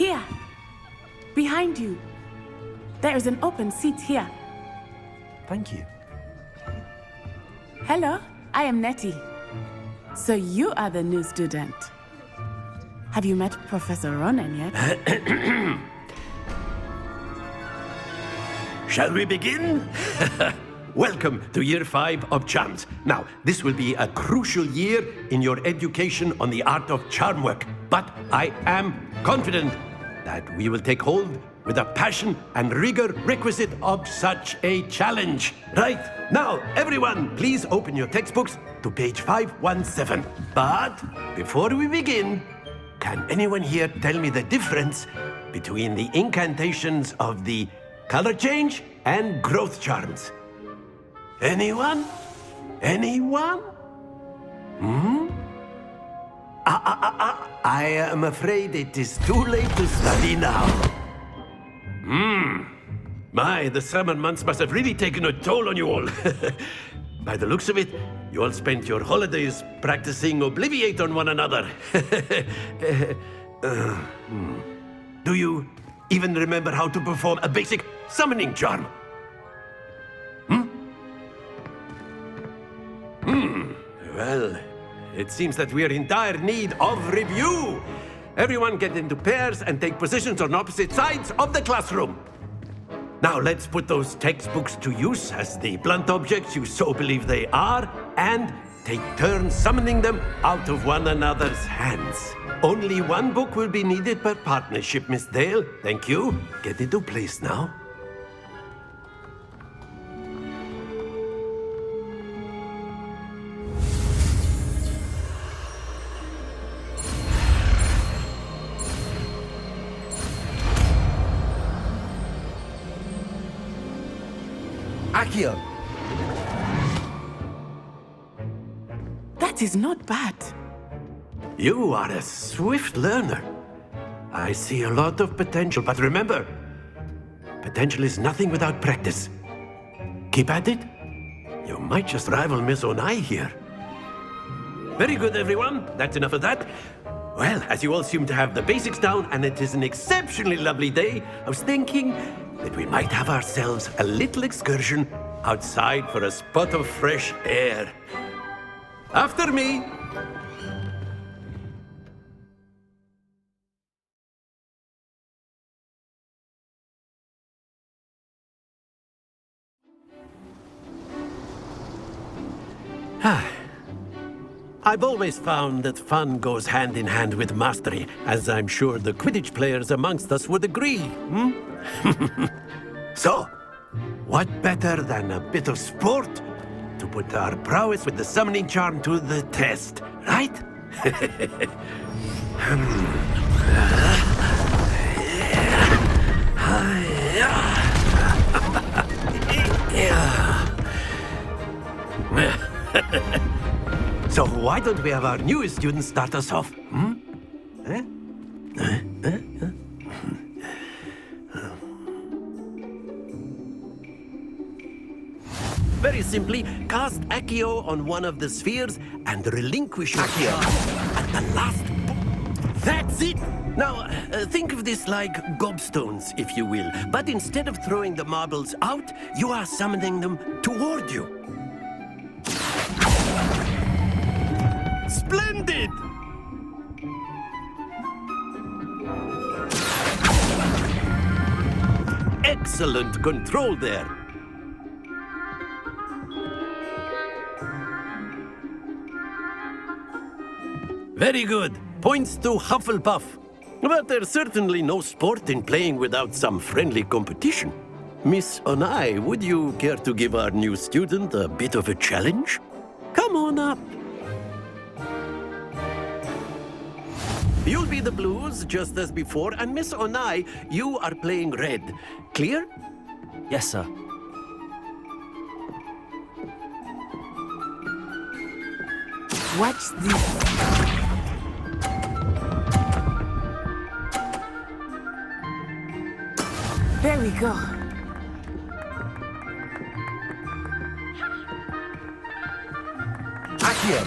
Here. Behind you. There is an open seat here. Thank you. Hello, I am Nettie. So you are the new student. Have you met Professor Ronan yet? Shall we begin? Welcome to Year 5 of Charms. Now, this will be a crucial year in your education on the art of charm work. But I am confident that we will take hold with the passion and rigor requisite of such a challenge. Right, now, everyone, please open your textbooks to page 517. But before we begin, can anyone here tell me the difference between the incantations of the color change and growth charms? Anyone? Anyone? I am afraid it is too late to study now. My, the summer months must have really taken a toll on you all. By the looks of it, you all spent your holidays practicing Obliviate on one another. Do you even remember how to perform a basic summoning charm? Well, it seems that we are in dire need of review. Everyone get into pairs and take positions on opposite sides of the classroom. Now let's put those textbooks to use as the blunt objects you so believe they are, and take turns summoning them out of one another's hands. Only one book will be needed per partnership, Miss Dale. Thank you. Get into place now. Accio! That is not bad. You are a swift learner. I see a lot of potential, but remember, potential is nothing without practice. Keep at it. You might just rival Miss Onai here. Very good, everyone. That's enough of that. Well, as you all seem to have the basics down, and it is an exceptionally lovely day, I was thinking that we might have ourselves a little excursion outside for a spot of fresh air. After me. I've always found that fun goes hand in hand with mastery, as I'm sure the Quidditch players amongst us would agree. So, what better than a bit of sport to put our prowess with the summoning charm to the test, right? So why don't we have our newest student start us off? Very simply, cast Accio on one of the spheres and relinquish your Accio at the last. That's it! Now, think of this like gobstones, if you will. But instead of throwing the marbles out, you are summoning them toward you. Splendid! Excellent control there. Very good. Points to Hufflepuff. But there's certainly no sport in playing without some friendly competition. Miss Onai, would you care to give our new student a bit of a challenge? Come on up. You'll be the blues, just as before, and Miss Onai, you are playing red. Clear? Yes, sir. Watch this. There we go. Accio!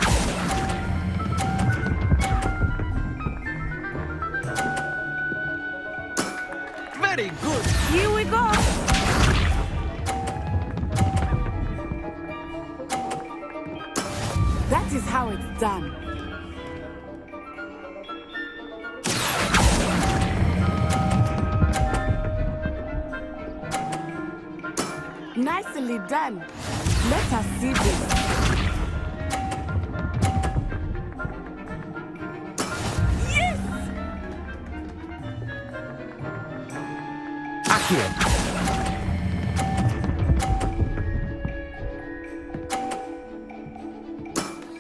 Very good. Here we go. That is how it's done. Nicely done. Let us see this. Yes! Accio.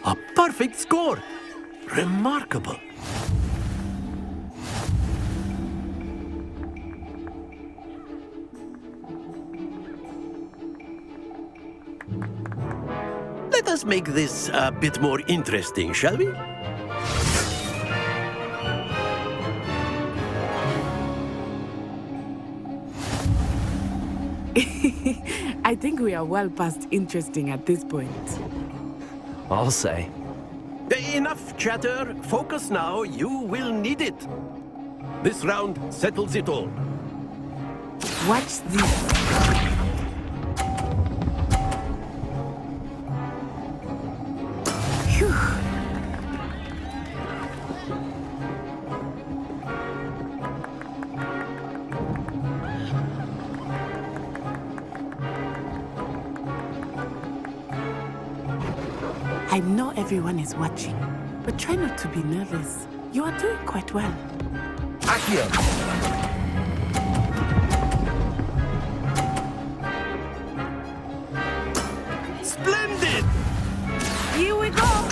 A perfect score. Remarkable. Let us make this a bit more interesting, shall we? I think we are well past interesting at this point. I'll say. Enough chatter. Focus now. You will need it. This round settles it all. Watch this. Phew. I know everyone is watching, but try not to be nervous. You are doing quite well. Accio. Splendid! Here we go!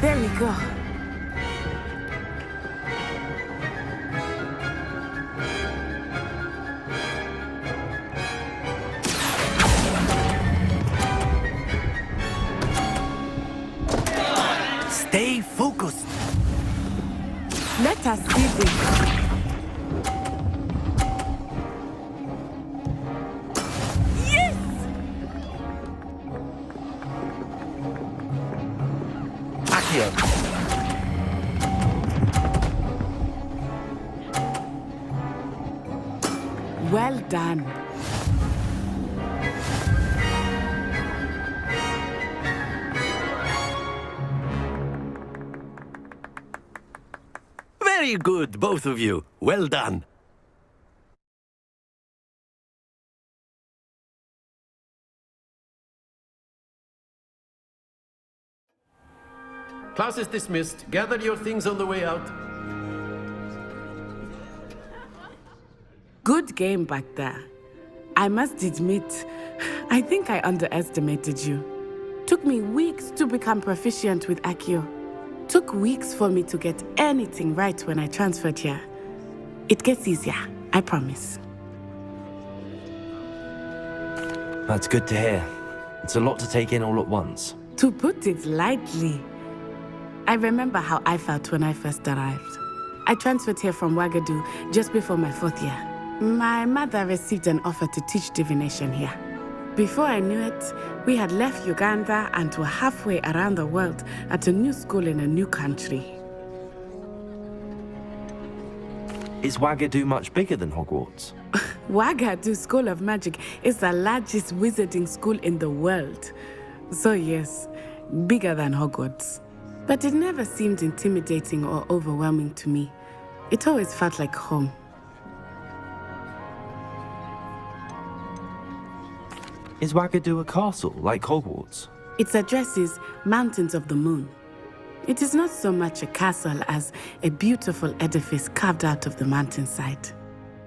There we go. Stay focused. Let us see this. Yes! Accio. Well done. Very good, both of you. Well done. Class is dismissed. Gather your things on the way out. Good game back there. I must admit, I think I underestimated you. Took me weeks to become proficient with Accio. Took weeks for me to get anything right when I transferred here. It gets easier, I promise. That's good to hear. It's a lot to take in all at once. To put it lightly, I remember how I felt when I first arrived. I transferred here from Ouagadougou just before my 4th year. My mother received an offer to teach divination here. Before I knew it, we had left Uganda and were halfway around the world at a new school in a new country. Is Ouagadougou much bigger than Hogwarts? Ouagadougou School of Magic is the largest wizarding school in the world. So yes, bigger than Hogwarts. But it never seemed intimidating or overwhelming to me. It always felt like home. Is Ouagadougou a castle, like Hogwarts? Its address is Mountains of the Moon. It is not so much a castle as a beautiful edifice carved out of the mountainside.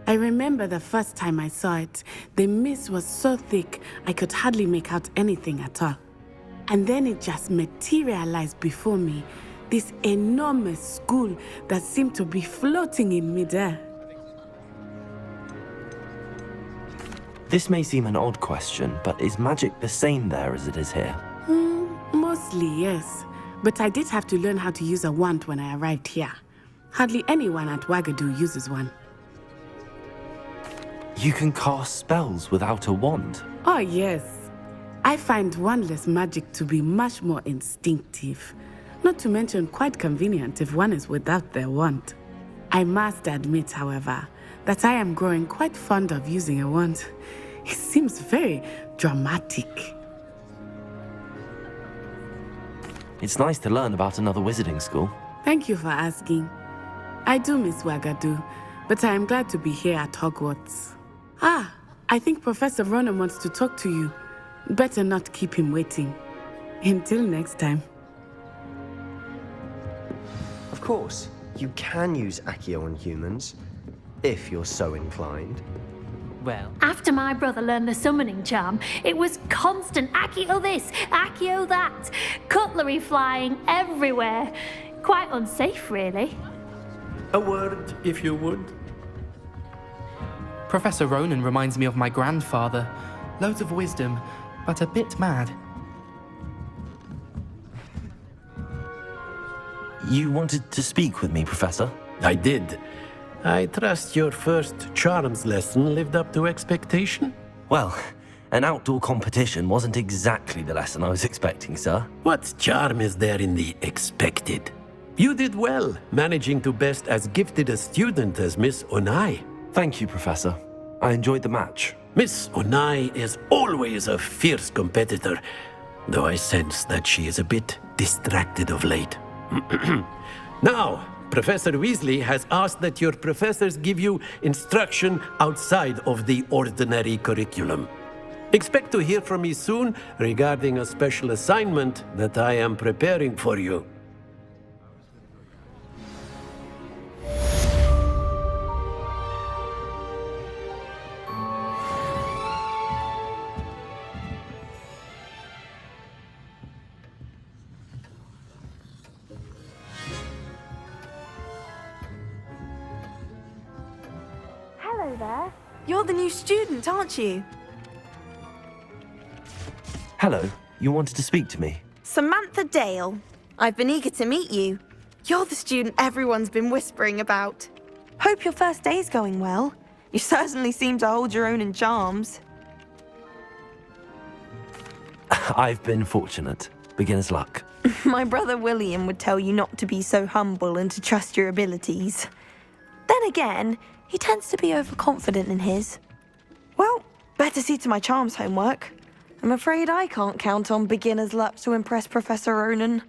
I remember the first time I saw it, the mist was so thick I could hardly make out anything at all. And then it just materialized before me, this enormous school that seemed to be floating in midair. This may seem an odd question, but is magic the same there as it is here? Mostly, yes. But I did have to learn how to use a wand when I arrived here. Hardly anyone at Ouagadougou uses one. You can cast spells without a wand? Oh, yes. I find wandless magic to be much more instinctive, Not to mention quite convenient if one is without their wand. I must admit, however, that I am growing quite fond of using a wand. It seems very dramatic. It's nice to learn about another wizarding school. Thank you for asking. I do miss Wagadu, but I am glad to be here at Hogwarts. Ah, I think Professor Ronan wants to talk to you. Better not keep him waiting. Until next time. Of course, you can use Accio on humans, if you're so inclined. Well, After my brother learned the summoning charm, it was constant Accio this, Accio that, cutlery flying everywhere. Quite unsafe, really. A word, if you would. Professor Ronan reminds me of my grandfather. Loads of wisdom, but a bit mad. You wanted to speak with me, Professor? I did. I trust your first charms lesson lived up to expectation? Well, an outdoor competition wasn't exactly the lesson I was expecting, sir. What charm is there in the expected? You did well, managing to best as gifted a student as Miss Onai. Thank you, Professor. I enjoyed the match. Miss Onai is always a fierce competitor, though I sense that she is a bit distracted of late. Now, Professor Weasley has asked that your professors give you instruction outside of the ordinary curriculum. Expect to hear from me soon regarding a special assignment that I am preparing for you. Hello there. You're the new student, aren't you? Hello, you wanted to speak to me? Samantha Dale. I've been eager to meet you. You're the student everyone's been whispering about. Hope your first day's going well. You certainly seem to hold your own in charms. I've been fortunate. Beginner's luck. My brother William would tell you not to be so humble and to trust your abilities. Then again, he tends to be overconfident in his. Well, better see to my charms homework. I'm afraid I can't count on beginner's luck to impress Professor Ronan.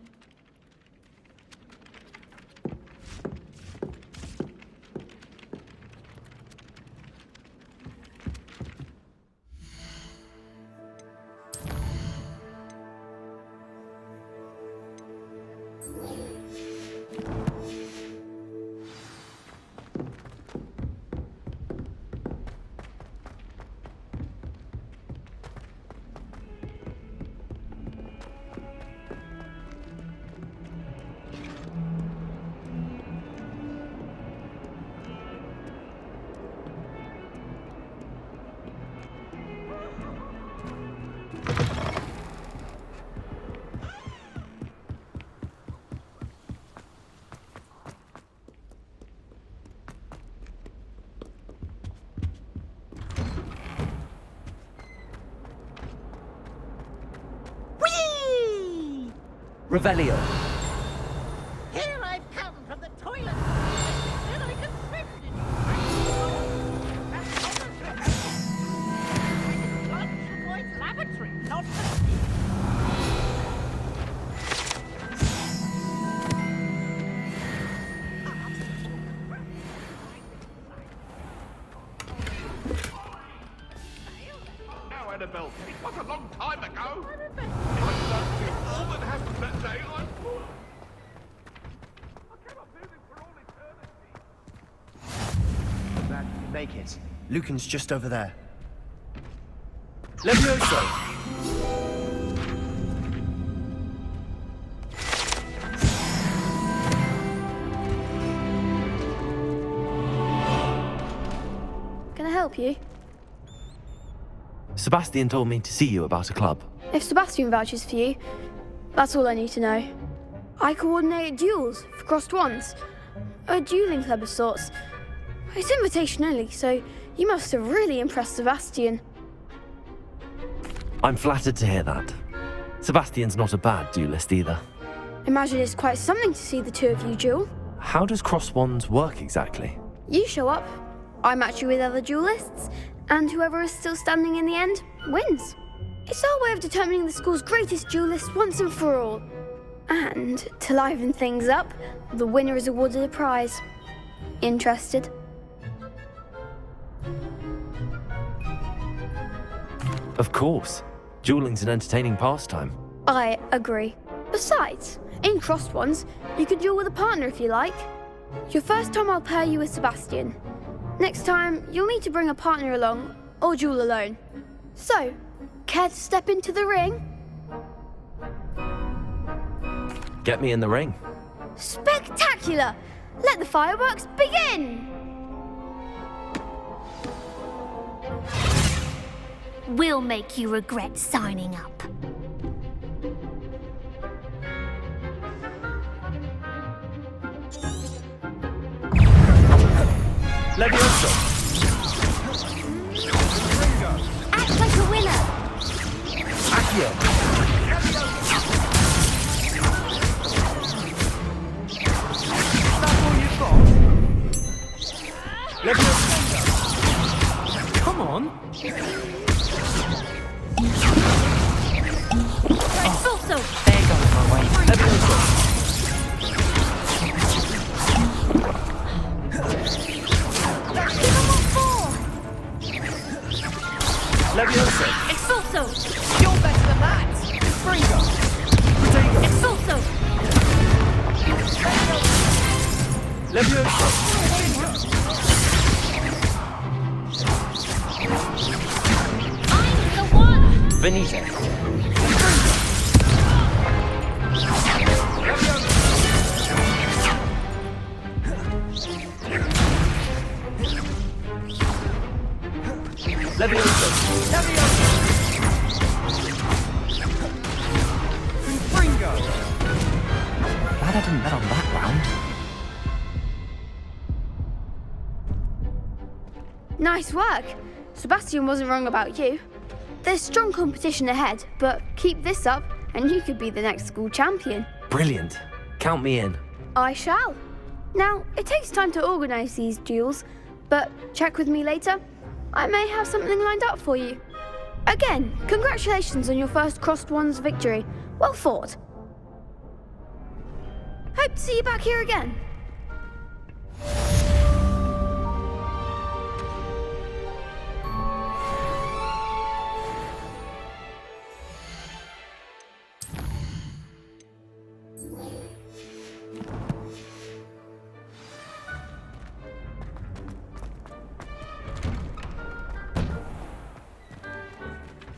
Revelio. Here I've come from the toilet. Then I can swim in the boy's lavatory, not the Now, Annabelle, it was a long time ago. I learned you all that happened that day. I cannot do this for all eternity. Glad you can make it. Lucan's just over there. Levioso! Can I help you? Sebastian told me to see you about a club. If Sebastian vouches for you, that's all I need to know. I coordinate duels for crossed wands. A dueling club of sorts. It's invitation only, so you must have really impressed Sebastian. I'm flattered to hear that. Sebastian's not a bad duelist either. Imagine it's quite something to see the two of you duel. How does cross wands work exactly? You show up, I match you with other duelists, and whoever is still standing in the end wins. It's our way of determining the school's greatest duelist once and for all. And to liven things up, the winner is awarded a prize. Interested? Of course. Dueling's an entertaining pastime. I agree. Besides, in crossed ones, you can duel with a partner if you like. Your first time I'll pair you with Sebastian. Next time, you'll need to bring a partner along, or duel alone. So, care to step into the ring? Get me in the ring. Spectacular! Let the fireworks begin! We'll make you regret signing up. Levioso! Act like a winner! Accio! Is that all you've got? Levioso! Come on! Expulso! There goes my way. Levioso! Levioso! Expulso! You're better than that! Springo! Expulso! Levioso! I'm the one! Venite! Levioso! Springo! Glad I didn't bet on that round. Nice work! Sebastian wasn't wrong about you. There's strong competition ahead, but keep this up and you could be the next school champion. Brilliant. Count me in. I shall. Now, it takes time to organise these duels, but check with me later. I may have something lined up for you. Again, congratulations on your first Crossed Ones victory. Well fought. Hope to see you back here again.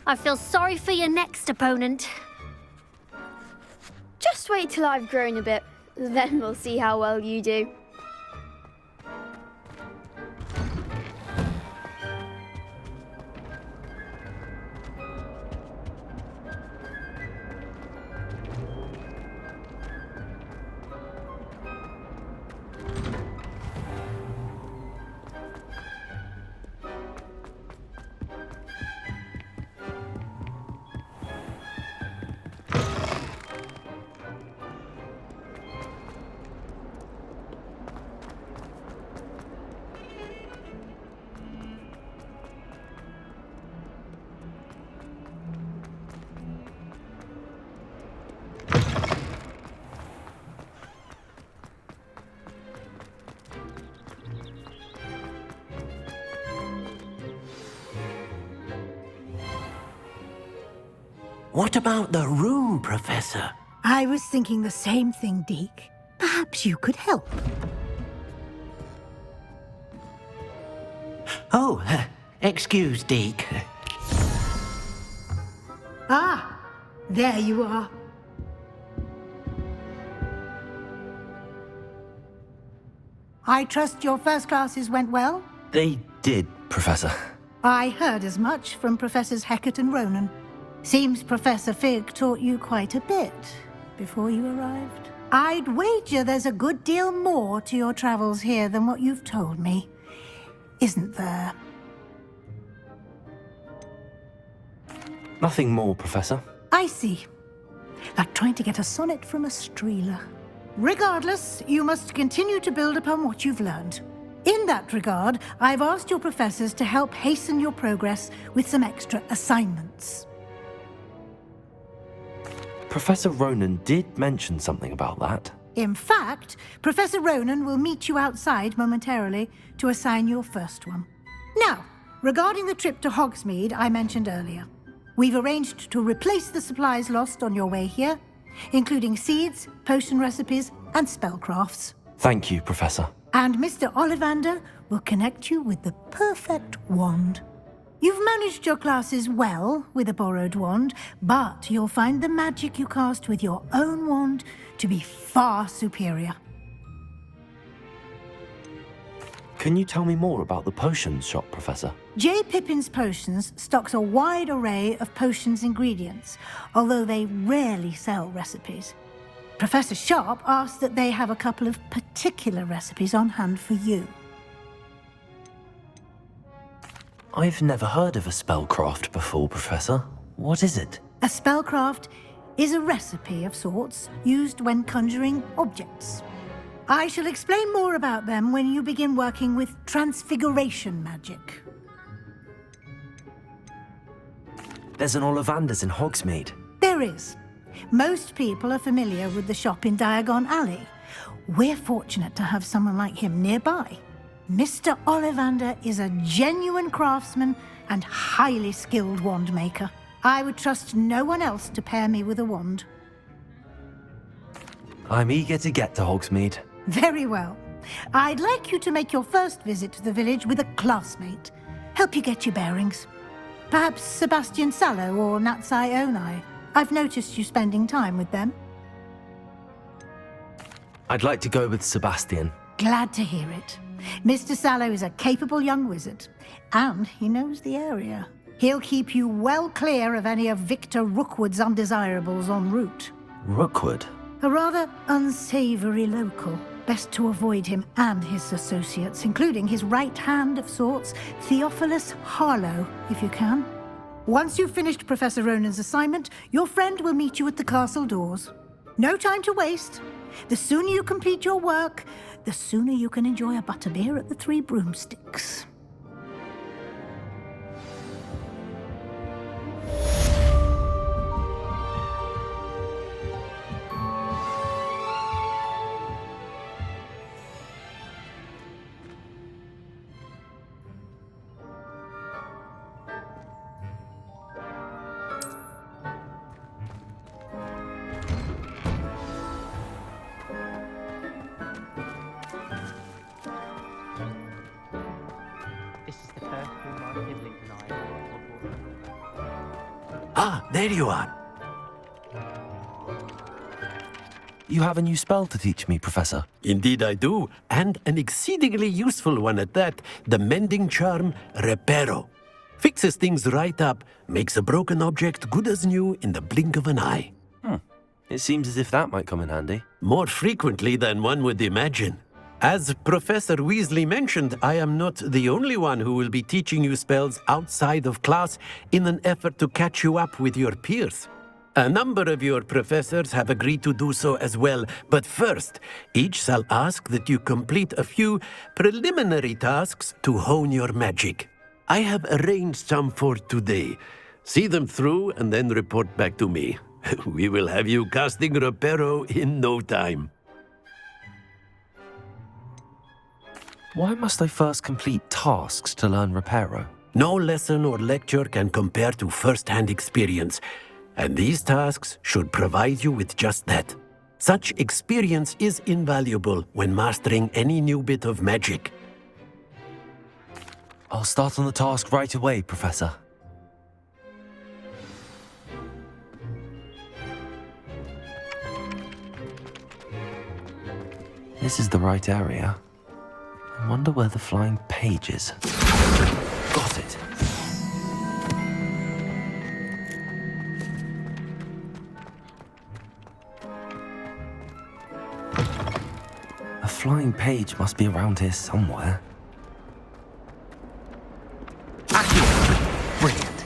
I feel sorry for your next opponent. Just wait till I've grown a bit, then we'll see how well you do. What about the room, Professor? I was thinking the same thing, Deke. Perhaps you could help. Oh, excuse, Deke. Ah, there you are. I trust your first classes went well? They did, Professor. I heard as much from Professors Hecat and Ronan. Seems Professor Fig taught you quite a bit before you arrived. I'd wager there's a good deal more to your travels here than what you've told me. Isn't there? Nothing more, Professor. I see. like trying to get a sonnet from a streeler. Regardless, you must continue to build upon what you've learned. In that regard, I've asked your professors to help hasten your progress with some extra assignments. Professor Ronan did mention something about that. In fact, Professor Ronan will meet you outside momentarily to assign your first one. Now, regarding the trip to Hogsmeade I mentioned earlier, we've arranged to replace the supplies lost on your way here, including seeds, potion recipes, and spellcrafts. Thank you, Professor. And Mr. Ollivander will connect you with the perfect wand. You've managed your classes well with a borrowed wand, but you'll find the magic you cast with your own wand to be far superior. Can you tell me more about the potions shop, Professor? J. Pippin's Potions stocks a wide array of potions ingredients, although they rarely sell recipes. Professor Sharp asked that they have a couple of particular recipes on hand for you. I've never heard of a spellcraft before, Professor. What is it? A spellcraft is a recipe of sorts used when conjuring objects. I shall explain more about them when you begin working with transfiguration magic. There's an Ollivander's in Hogsmeade. There is. Most people are familiar with the shop in Diagon Alley. We're fortunate to have someone like him nearby. Mr. Ollivander is a genuine craftsman and highly skilled wand maker. I would trust no one else to pair me with a wand. I'm eager to get to Hogsmeade. Very well. I'd like you to make your first visit to the village with a classmate. Help you get your bearings. Perhaps Sebastian Sallow or Natsai Onai. I've noticed you spending time with them. I'd like to go with Sebastian. Glad to hear it. Mr. Sallow is a capable young wizard, and he knows the area. He'll keep you well clear of any of Victor Rookwood's undesirables en route. Rookwood? A rather unsavory local. Best to avoid him and his associates, including his right hand of sorts, Theophilus Harlow, if you can. Once you've finished Professor Ronan's assignment, your friend will meet you at the castle doors. No time to waste. The sooner you complete your work, the sooner you can enjoy a butterbeer at the Three Broomsticks. Ah, there you are. You have a new spell to teach me, Professor. Indeed I do, and an exceedingly useful one at that. The mending charm, Reparo. Fixes things right up, makes a broken object good as new in the blink of an eye. It seems as if that might come in handy. More frequently than one would imagine. As Professor Weasley mentioned, I am not the only one who will be teaching you spells outside of class in an effort to catch you up with your peers. A number of your professors have agreed to do so as well, but first, each shall ask that you complete a few preliminary tasks to hone your magic. I have arranged some for today. See them through and then report back to me. We will have you casting Reparo in no time. Why must I first complete tasks to learn Reparo? No lesson or lecture can compare to first-hand experience, and these tasks should provide you with just that. Such experience is invaluable when mastering any new bit of magic. I'll start on the task right away, Professor. This is the right area. I wonder where the flying page is. Got it. A flying page must be around here somewhere. Brilliant.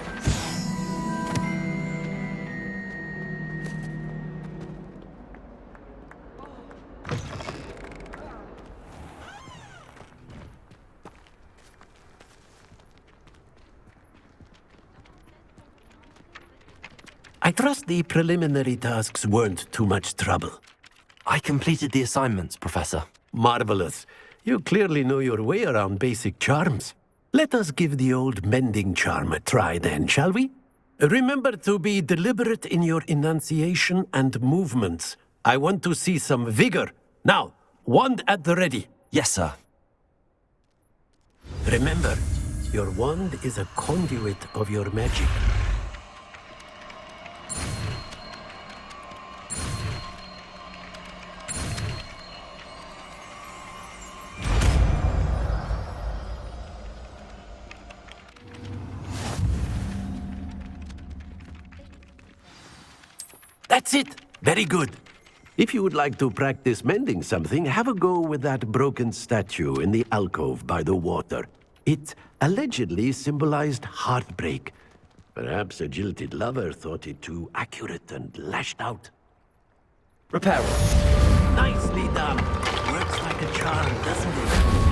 I trust the preliminary tasks weren't too much trouble. I completed the assignments, Professor. Marvelous. You clearly know your way around basic charms. Let us give the old mending charm a try then, shall we? Remember to be deliberate in your enunciation and movements. I want to see some vigor. Now, wand at the ready. Yes, sir. Remember, your wand is a conduit of your magic. That's it! Very good. If you would like to practice mending something, have a go with that broken statue in the alcove by the water. It allegedly symbolized heartbreak. Perhaps a jilted lover thought it too accurate and lashed out. Repair it. Nicely done. Works like a charm, doesn't it?